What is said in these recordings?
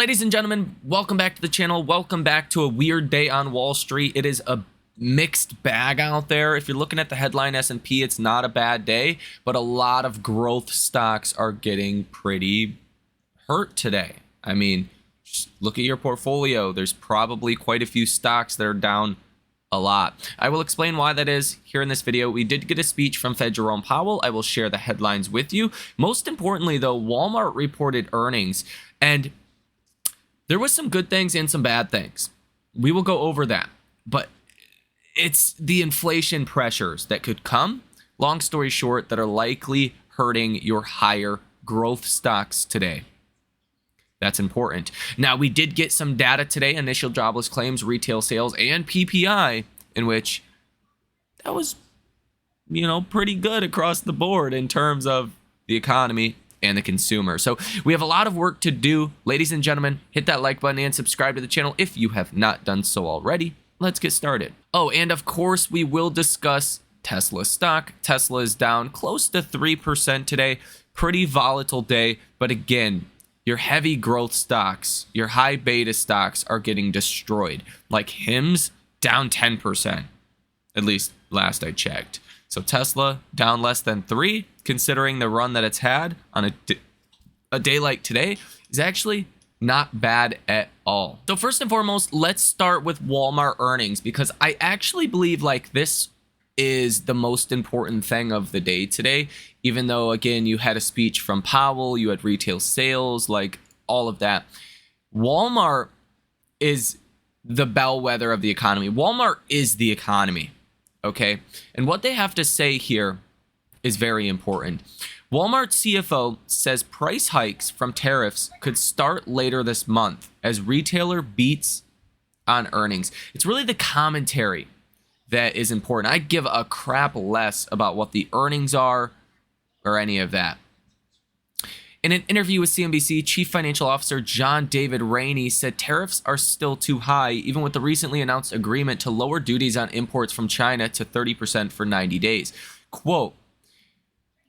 Ladies and gentlemen, welcome back to the channel. Welcome back to a weird day on Wall Street. It is a mixed bag out there. If you're looking at the headline S&P, it's not a bad day, but a lot of growth stocks are getting pretty hurt today. I mean, just look at your portfolio. There's probably quite a few stocks that are down a lot. I will explain why that is here in this video. We did get a speech from Fed Jerome Powell. I will share the headlines with you. Most importantly, though, Walmart reported earnings, and there was some good things and some bad things. We will go over that, but it's the inflation pressures that could come, long story short, that are likely hurting your higher growth stocks today. That's important. Now, we did get some data today, initial jobless claims, retail sales, and PPI, in which that was, pretty good across the board in terms of the economy and the consumer. So we have a lot of work to do. Ladies and gentlemen, hit that like button and subscribe to the channel if you have not done so already. Let's get started. Oh, and of course, we will discuss Tesla stock. Tesla is down close to 3% today. Pretty volatile day, but again, your heavy growth stocks, your high beta stocks are getting destroyed. Like HIMS, down 10%, at least last I checked. So Tesla down less than 3, considering the run that it's had on a day like today, is actually not bad at all. So first and foremost, let's start with Walmart earnings, because I actually believe like this is the most important thing of the day today, even though, again, you had a speech from Powell, you had retail sales, like all of that. Walmart is the bellwether of the economy. Walmart is the economy, okay? And what they have to say here is very important. Walmart CFO says price hikes from tariffs could start later this month as retailer beats on earnings. It's really the commentary that is important. I give a crap less about what the earnings are or any of that. In an interview with CNBC, Chief Financial Officer John David Rainey said tariffs are still too high, even with the recently announced agreement to lower duties on imports from China to 30% for 90 days. Quote,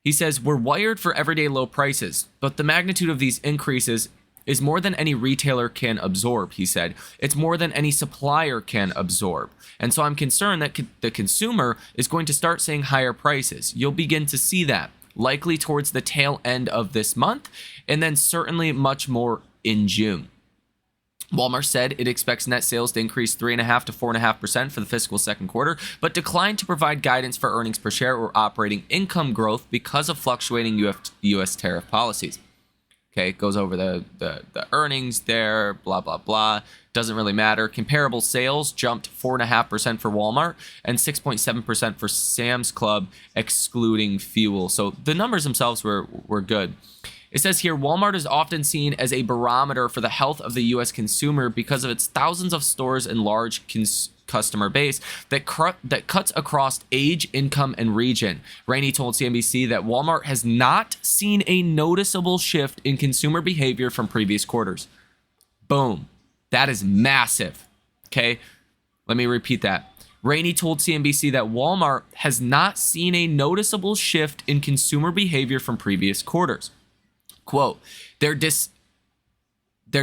he says, "We're wired for everyday low prices, but the magnitude of these increases is more than any retailer can absorb," he said. "It's more than any supplier can absorb. And so I'm concerned that the consumer is going to start seeing higher prices. You'll begin to see that, likely towards the tail end of this month, and then certainly much more in June." Walmart said it expects net sales to increase 3.5% to 4.5% for the fiscal second quarter, but declined to provide guidance for earnings per share or operating income growth because of fluctuating U.S. tariff policies. Okay, goes over the earnings there, blah, blah, blah. Doesn't really matter. Comparable sales jumped 4.5% for Walmart and 6.7% for Sam's Club, excluding fuel. So the numbers themselves were good. It says here, Walmart is often seen as a barometer for the health of the U.S. consumer because of its thousands of stores and large customer base that cuts across age, income, and region. Rainey told CNBC that Walmart has not seen a noticeable shift in consumer behavior from previous quarters. Boom. That is massive. Okay, let me repeat that. Rainey told CNBC that Walmart has not seen a noticeable shift in consumer behavior from previous quarters. Quote, they're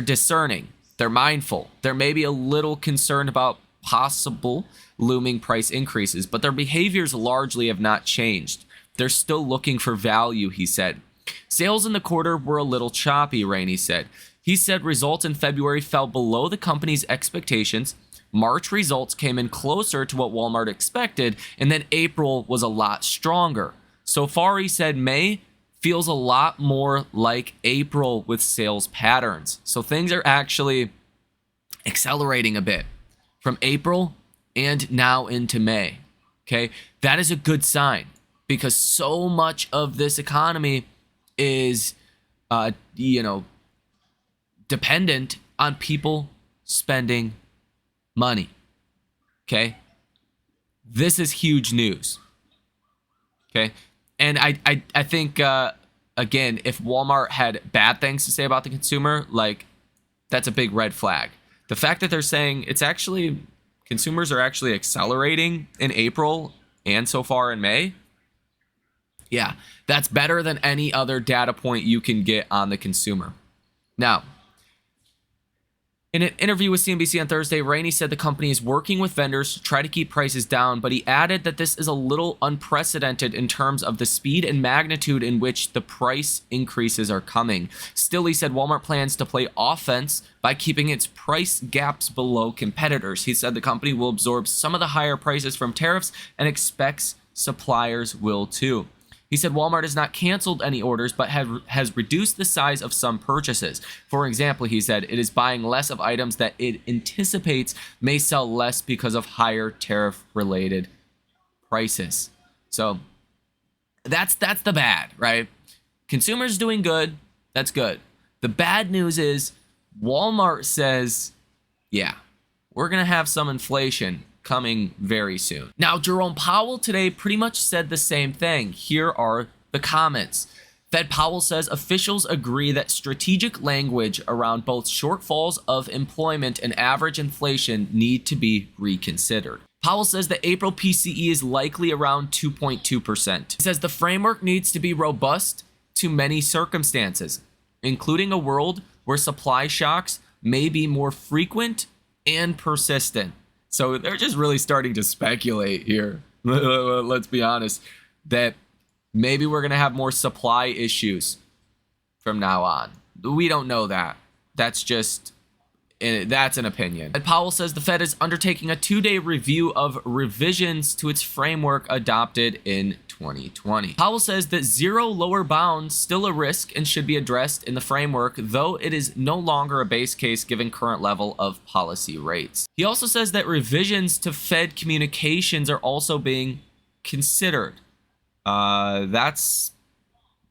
discerning, they're mindful, they're maybe a little concerned about possible looming price increases, but their behaviors largely have not changed. They're still looking for value, he said. Sales in the quarter were a little choppy, Rainey said. He said results in February fell below the company's expectations. March results came in closer to what Walmart expected, and then April was a lot stronger. So far, he said, May feels a lot more like April with sales patterns. So things are actually accelerating a bit from April and now into May. Okay, that is a good sign because so much of this economy is, dependent on people spending money. Okay, this is huge news. Okay. And I think, again, if Walmart had bad things to say about the consumer, like, that's a big red flag. The fact that they're saying consumers are actually accelerating in April and so far in May, yeah, that's better than any other data point you can get on the consumer. Now, In an interview with CNBC on Thursday, Rainey said the company is working with vendors to try to keep prices down, but he added that this is a little unprecedented in terms of the speed and magnitude in which the price increases are coming. Still, he said Walmart plans to play offense by keeping its price gaps below competitors. He said the company will absorb some of the higher prices from tariffs and expects suppliers will too. He said Walmart has not canceled any orders, but has reduced the size of some purchases. For example, he said it is buying less of items that it anticipates may sell less because of higher tariff-related prices. So that's the bad, right? Consumers doing good. That's good. The bad news is Walmart says, yeah, we're going to have some inflation coming very soon. Now, Jerome Powell today pretty much said the same thing. Here are the comments. Fed Powell says officials agree that strategic language around both shortfalls of employment and average inflation need to be reconsidered. Powell says the April PCE is likely around 2.2%. He says the framework needs to be robust to many circumstances, including a world where supply shocks may be more frequent and persistent. So they're just really starting to speculate here. Let's be honest, that maybe we're going to have more supply issues from now on. We don't know that. That's an opinion. And Powell says the Fed is undertaking a 2-day review of revisions to its framework adopted in 2020. Powell says that zero lower bounds still a risk and should be addressed in the framework, though it is no longer a base case given current level of policy rates. He also says that revisions to Fed communications are also being considered. That's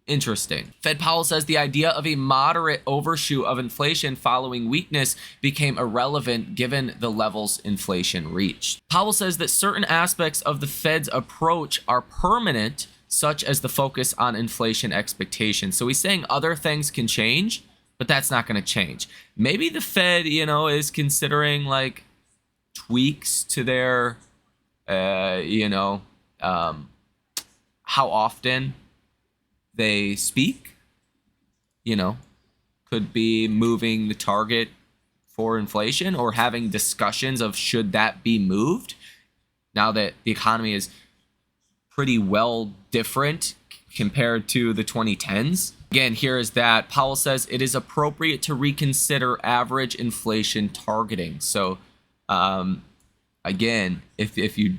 interesting. Fed Powell says the idea of a moderate overshoot of inflation following weakness became irrelevant given the levels inflation reached. Powell says that certain aspects of the Fed's approach are permanent, such as the focus on inflation expectations. So he's saying other things can change, but that's not going to change. Maybe the Fed, is considering like tweaks to their, how often they speak, could be moving the target for inflation or having discussions of should that be moved now that the economy is pretty well different compared to the 2010s. Again, here is that Powell says it is appropriate to reconsider average inflation targeting. So again, if you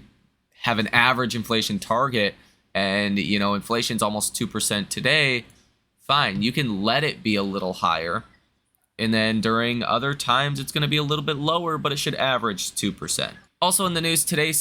have an average inflation target, and, inflation's almost 2% today, fine. You can let it be a little higher. And then during other times, it's going to be a little bit lower, but it should average 2%. Also in the news today,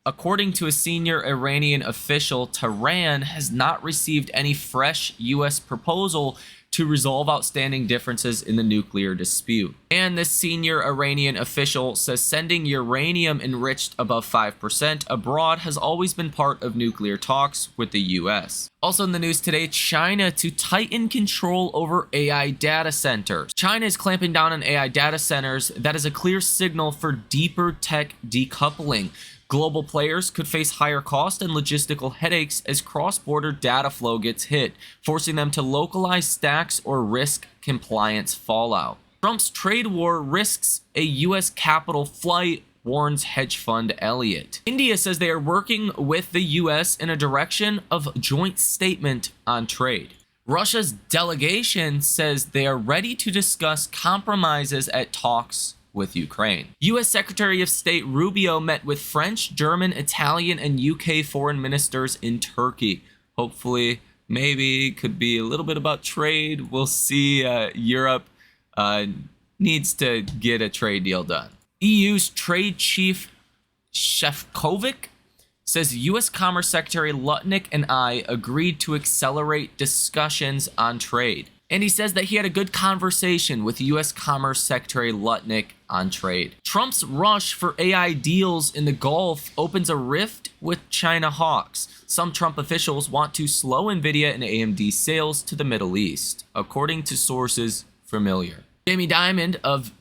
according to a senior Iranian official, Tehran has not received any fresh U.S. proposal to resolve outstanding differences in the nuclear dispute. And this senior Iranian official says sending uranium enriched above 5% abroad has always been part of nuclear talks with the U.S. Also in the news today, China to tighten control over AI data centers. China is clamping down on AI data centers. That is a clear signal for deeper tech decoupling. Global players could face higher cost and logistical headaches as cross-border data flow gets hit, forcing them to localize stacks or risk compliance fallout. Trump's trade war risks a U.S. capital flight, warns hedge fund Elliott. India says they are working with the U.S. in a direction of joint statement on trade. Russia's delegation says they are ready to discuss compromises at talks with Ukraine. U.S. Secretary of State Rubio met with French, German, Italian, and UK foreign ministers in Turkey. Hopefully, maybe could be a little bit about trade. We'll see. Europe needs to get a trade deal done. EU's trade chief Shefkovic says U.S. Commerce Secretary Lutnick and I agreed to accelerate discussions on trade. And he says that he had a good conversation with U.S. Commerce Secretary Lutnick on trade. Trump's rush for AI deals in the Gulf opens a rift with China hawks. Some Trump officials want to slow NVIDIA and AMD sales to the Middle East, according to sources familiar. Jamie Dimon of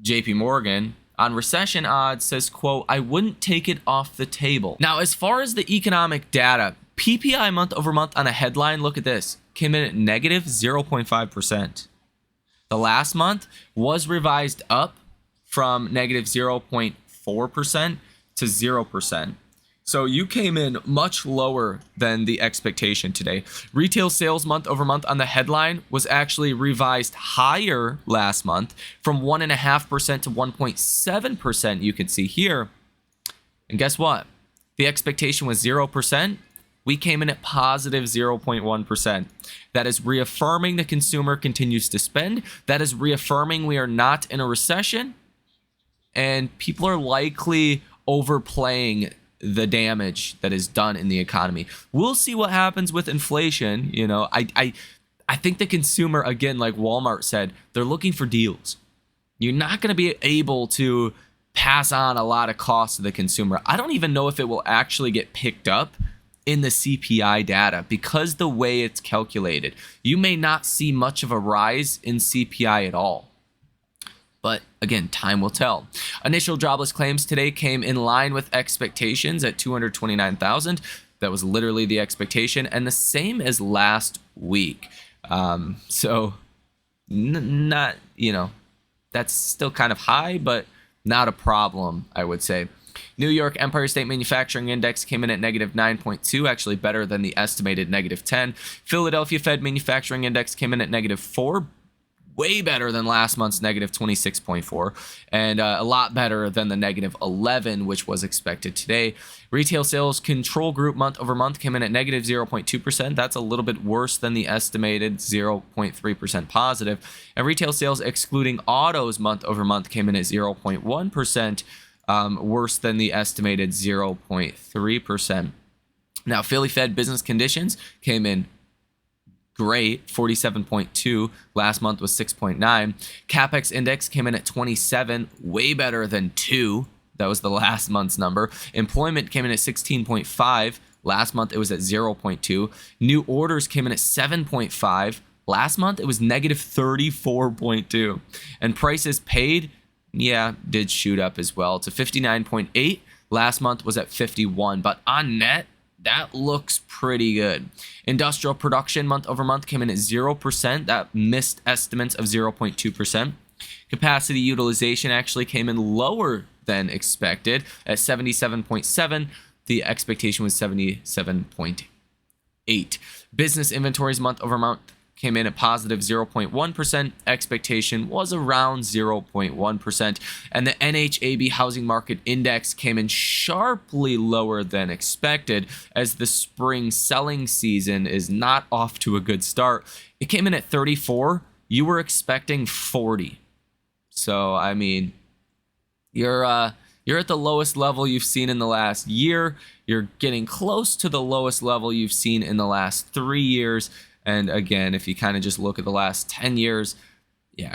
JP Morgan on recession odds says, quote, I wouldn't take it off the table. Now, as far as the economic data, PPI month over month on a headline, look at this, came in at negative 0.5%. the last month, was revised up from negative 0.4% to 0%. So you came in much lower than the expectation today. Retail sales month over month on the headline was actually revised higher last month from 1.5% to 1.7%, you can see here. And guess what? The expectation was 0%. We came in at positive 0.1%. That is reaffirming the consumer continues to spend. That is reaffirming we are not in a recession. And people are likely overplaying the damage that is done in the economy. We'll see what happens with inflation. You know, I think the consumer, again, like Walmart said, they're looking for deals. You're not going to be able to pass on a lot of costs to the consumer. I don't even know if it will actually get picked up in the CPI data because the way it's calculated. You may not see much of a rise in CPI at all. But again, time will tell. Initial jobless claims today came in line with expectations at 229,000. That was literally the expectation, and the same as last week. So not, you know, that's still kind of high, but not a problem, I would say. New York Empire State Manufacturing Index came in at negative 9.2, actually better than the estimated negative 10. Philadelphia Fed Manufacturing Index came in at negative 4. Way better than last month's negative 26.4, and a lot better than the negative 11, which was expected today. Retail sales control group month over month came in at negative 0.2%. That's a little bit worse than the estimated 0.3% positive. And retail sales excluding autos month over month came in at 0.1%, worse than the estimated 0.3%. Now, Philly Fed business conditions came in great, 47.2. Last month was 6.9. CapEx index came in at 27, way better than 2. That was the last month's number. Employment came in at 16.5. Last month it was at 0.2. New orders came in at 7.5. Last month it was negative 34.2. And prices paid, did shoot up as well to 59.8. Last month was at 51. But on net, that looks pretty good. Industrial production month over month came in at 0%. That missed estimates of 0.2%. Capacity utilization actually came in lower than expected at 77.7. The expectation was 77.8. Business inventories month over month came in at positive 0.1%. Expectation was around 0.1%. And the NHAB housing market index came in sharply lower than expected as the spring selling season is not off to a good start. It came in at 34. You were expecting 40. So, I mean, you're at the lowest level you've seen in the last year. You're getting close to the lowest level you've seen in the last 3 years. And again, if you kind of just look at the last 10 years,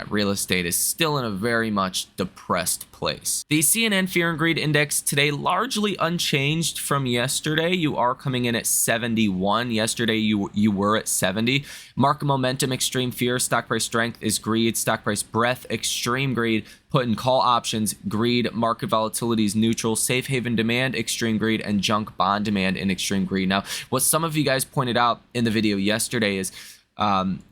real estate is still in a very much depressed place. The CNN Fear and Greed Index today largely unchanged from yesterday. You are coming in at 71. Yesterday, you were at 70. Market momentum, extreme fear. Stock price strength is greed. Stock price breadth, extreme greed. Put and call options, greed. Market volatility is neutral. Safe haven demand, extreme greed. And junk bond demand in extreme greed. Now, what some of you guys pointed out in the video yesterday is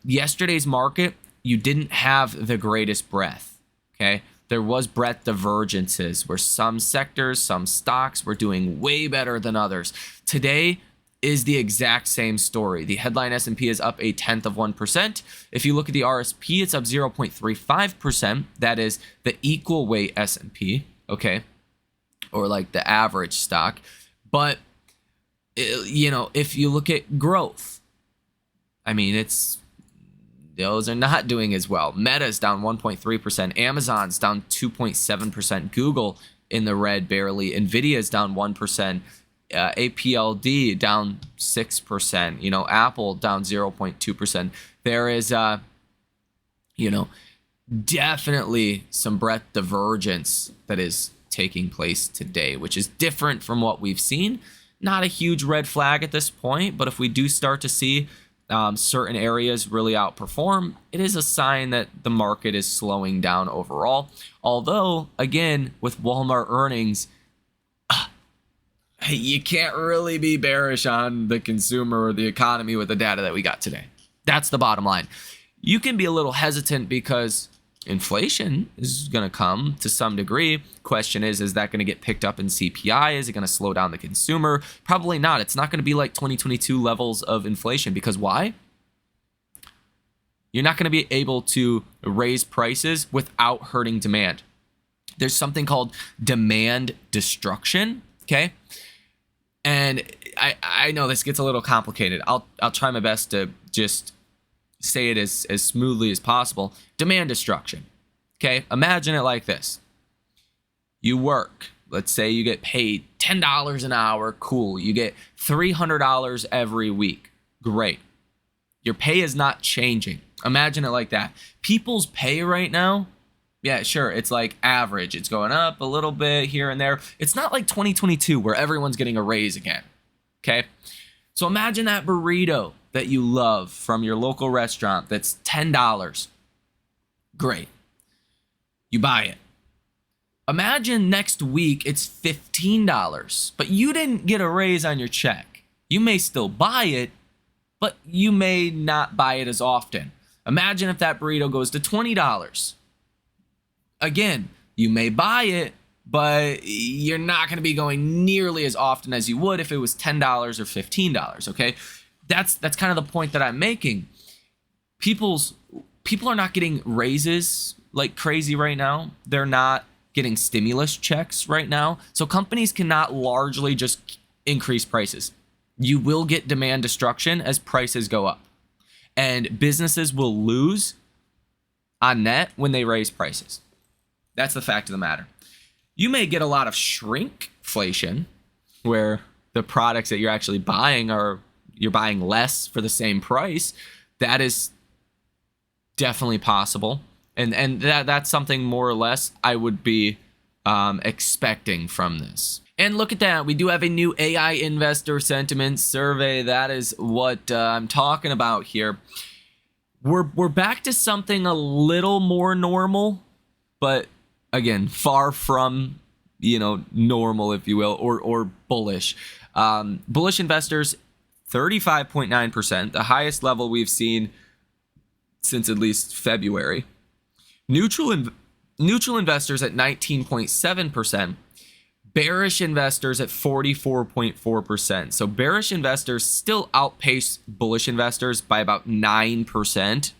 yesterday's market, you didn't have the greatest breadth, okay? There was breadth divergences where some sectors, some stocks were doing way better than others. Today is the exact same story. The headline S&P is up 0.1%. If you look at the RSP, it's up 0.35%. That is the equal weight S&P, okay? Or like the average stock. But, if you look at growth, I mean, those are not doing as well. Meta's down 1.3%. Amazon's down 2.7%. Google in the red barely. Nvidia's down 1%. APLD down 6%. Apple down 0.2%. There is, definitely some breadth divergence that is taking place today, which is different from what we've seen. Not a huge red flag at this point, but if we do start to see certain areas really outperform, it is a sign that the market is slowing down overall. Although, again, with Walmart earnings, you can't really be bearish on the consumer or the economy with the data that we got today. That's the bottom line. you can be a little hesitant because inflation is going to come to some degree. Question is that going to get picked up in CPI? Is it going to slow down the consumer? Probably not. It's not going to be like 2022 levels of inflation, because why? You're not going to be able to raise prices without hurting demand. There's something called demand destruction, okay? And I know this gets a little complicated. I'll try my best to just say it as smoothly as possible. Demand destruction, okay? Imagine it like this. You work. Let's say you get paid $10 an hour. Cool. You get $300 every week. Great. Your pay is not changing. Imagine it like that. People's pay right now, yeah, sure, it's like average. It's going up a little bit here and there. It's not like 2022 where everyone's getting a raise again, okay? So imagine that burrito that you love from your local restaurant that's $10. Great. You buy it. Imagine next week it's $15, but you didn't get a raise on your check. You may still buy it, but you may not buy it as often. Imagine if that burrito goes to $20. Again, you may buy it, but you're not going to be going nearly as often as you would if it was $10 or $15, okay? That's kind of the point that I'm making. People are not getting raises like crazy right now. They're not getting stimulus checks right now. So companies cannot largely just increase prices. You will get demand destruction as prices go up. And businesses will lose on net when they raise prices. That's the fact of the matter. You may get a lot of shrinkflation, where the products that you're actually buying you're buying less for the same price. That is definitely possible. And that's something more or less I would be expecting from this. And look at that. We do have a new AI investor sentiment survey. That is what I'm talking about here. We're back to something a little more normal, but again, far from, normal, if you will, or bullish. Bullish investors, 35.9%, the highest level we've seen since at least February. Neutral investors at 19.7%. Bearish investors at 44.4%. So bearish investors still outpace bullish investors by about 9%.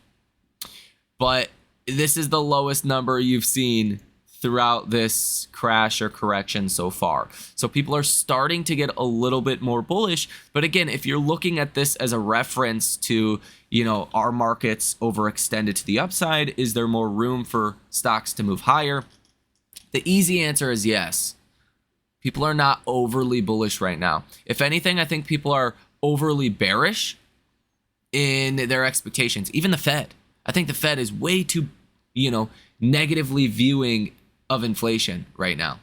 But this is the lowest number you've seen throughout this crash or correction so far. So people are starting to get a little bit more bullish. But again, if you're looking at this as a reference to, our markets overextended to the upside, is there more room for stocks to move higher? The easy answer is yes. People are not overly bullish right now. If anything, I think people are overly bearish in their expectations. Even the Fed. I think the Fed is way too, negatively viewing of inflation right now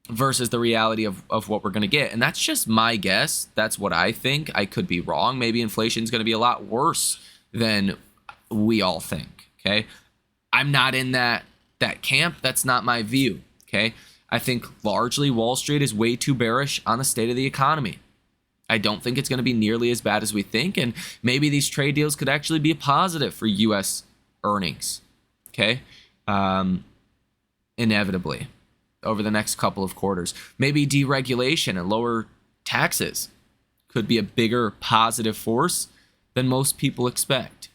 versus the reality of what we're going to get. And that's just my guess. That's what I think. I could be wrong. Maybe inflation is going to be a lot worse than we all think, okay? I'm not in that camp. That's not my view, okay? I think largely Wall Street is way too bearish on the state of the economy. I don't think it's going to be nearly as bad as we think, and maybe these trade deals could actually be a positive for U.S. earnings, okay? Inevitably, over the next couple of quarters. Maybe deregulation and lower taxes could be a bigger positive force than most people expect.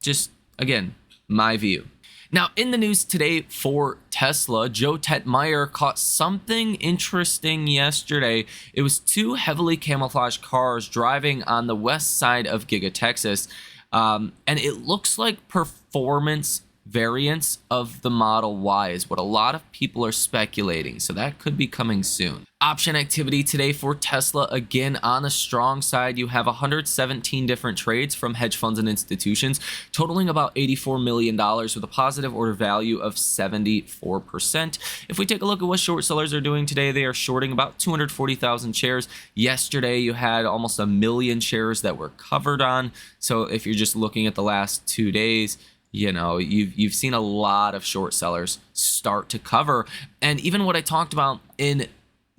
Just, again, my view. Now, in the news today for Tesla, Joe Tetmeyer caught something interesting yesterday. It was two heavily camouflaged cars driving on the west side of Giga Texas, and it looks like performance variants of the Model Y is what a lot of people are speculating, so that could be coming soon. Option activity today for Tesla, again on the strong side. You have 117 different trades from hedge funds and institutions, totaling about $84 million with a positive order value of 74%. If we take a look at what short sellers are doing today, they are shorting about 240,000 shares. Yesterday, you had almost 1 million shares that were covered on. So if you're just looking at the last 2 days, you've seen a lot of short sellers start to cover. And even what I talked about in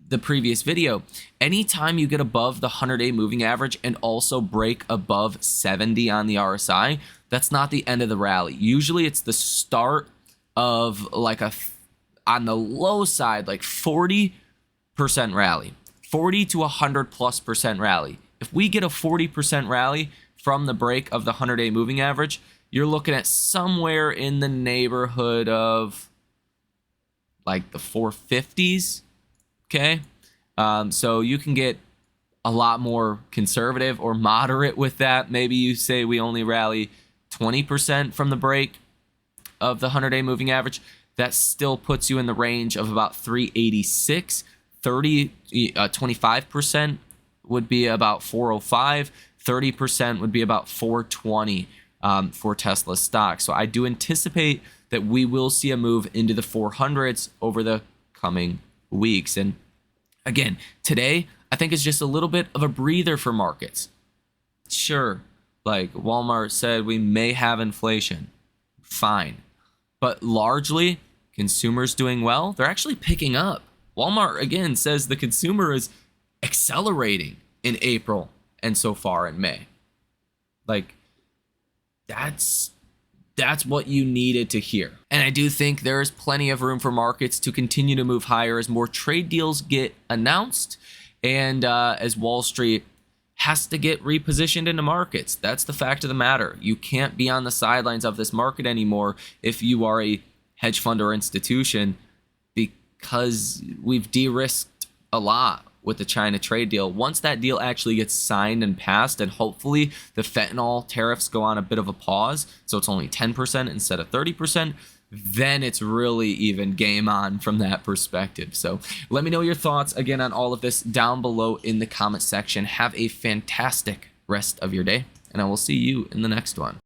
the previous video, anytime you get above the 100-day moving average and also break above 70 on the RSI, that's not the end of the rally. Usually it's the start of like on the low side, like 40% rally, 40 to 100+% rally. If we get a 40% rally from the break of the 100-day moving average, you're looking at somewhere in the neighborhood of like the 450s. Okay, so you can get a lot more conservative or moderate with that. Maybe you say we only rally 20% from the break of the 100-day moving average. That still puts you in the range of about 386. 25% would be about 405. 30% would be about 420 for Tesla stock. So I do anticipate that we will see a move into the 400s over the coming weeks. And again, today I think it's just a little bit of a breather for markets. Sure, like Walmart said, we may have inflation. Fine. But largely, consumers doing well. They're actually picking up. Walmart, again, says the consumer is accelerating in April and so far in May. Like, that's what you needed to hear. And I do think there is plenty of room for markets to continue to move higher as more trade deals get announced and as Wall Street has to get repositioned into markets. That's the fact of the matter. You can't be on the sidelines of this market anymore if you are a hedge fund or institution, because we've de-risked a lot with the China trade deal. Once that deal actually gets signed and passed, and hopefully the fentanyl tariffs go on a bit of a pause, so it's only 10% instead of 30%, then it's really even game on from that perspective. So let me know your thoughts again on all of this down below in the comment section. Have a fantastic rest of your day, and I will see you in the next one.